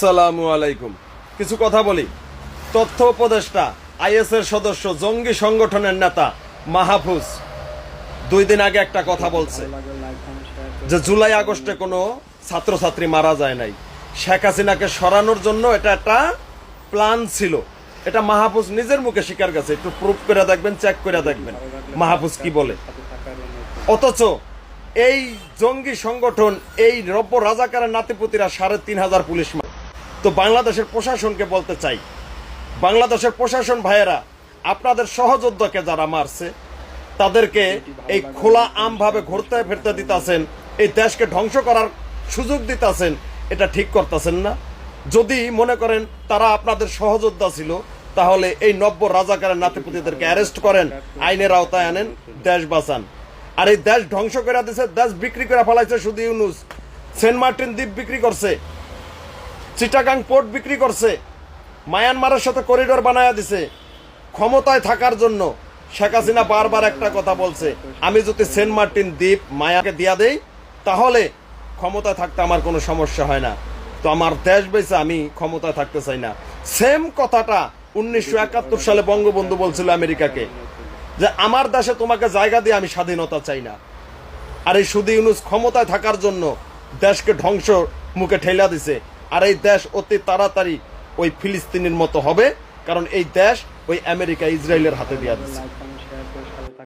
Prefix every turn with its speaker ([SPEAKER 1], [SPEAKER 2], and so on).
[SPEAKER 1] আসসালামু আলাইকুম। কিছু কথা বলি। তথ্য উপদেষ্টা, আইএস এর সদস্য, জঙ্গি সংগঠনের নেতা মাহফুজ 2 দিন আগে একটা কথা বলছে যে জুলাই আগস্টে কোনো ছাত্রছাত্রী মারা যায় নাই, শেখ হাসিনাকে সরানোর জন্য এটা একটা প্ল্যান ছিল। এটা মাহফুজ নিজের মুখে স্বীকার করেছে। একটু প্রুফ করে দেখবেন, চেক করে দেখবেন মাহফুজ কি বলে। অথচ এই জঙ্গি সংগঠন, এই রব্য রাজাকারের নাতিপুতিরা 3,500 পুলিশ। তো বাংলাদেশের প্রশাসনকে বলতে চাই, বাংলাদেশের প্রশাসন ভাইয়েরা, আপনাদের সহযোদ্ধাকে যারা মারছে তাদেরকে এই খোলা আমভাবে ঘুরতে ফিরতে দিতেছেন, এই দেশকে ধ্বংস করার সুযোগ দিতেছেন, এটা ঠিক করতেছেন না। যদি মনে করেন তারা আপনাদের সহযোদ্ধা ছিল, তাহলে এই নব্য রাজাকারের নাতিপুতিদেরকে অ্যারেস্ট করেন, আইনের আওতায় আনেন, দেশ বাঁচান। আর এই দেশ ধ্বংস করে দিছে, দেশ বিক্রি করে ফেলাইছে। শুধু ইউনুস সেন্ট মার্টিন দ্বীপ বিক্রি করছে, চিটাগাং পোর্ট বিক্রি করছে, মায়ানমারের সাথে করিডোর বানায়া দিছে ক্ষমতায় থাকার জন্য। শেখ হাসিনা বারবার একটা কথা বলছে, আমি যদি সেন্ট মার্টিন দ্বীপ মায়াকে দিয়া দেই তাহলে ক্ষমতায় থাকতে আমার কোনো সমস্যা হয় না। তো আমার দেশ বেঁচে আমি ক্ষমতায় থাকতে চাই না। সেম কথাটা 1971 সালে বঙ্গবন্ধু বলছিল আমেরিকাকে, যে আমার দেশে তোমাকে জায়গা দিয়ে আমি স্বাধীনতা চাই না। আর এই শুধু ইউনুস ক্ষমতায় থাকার জন্য দেশকে ধ্বংস মুখে ঠেলা দিছে। আর এই দেশ অতি তাড়াতাড়ি ওই ফিলিস্তিনের মতো হবে, কারণ এই দেশ ওই আমেরিকা ইসরায়েলের হাতে দেওয়া দিচ্ছে।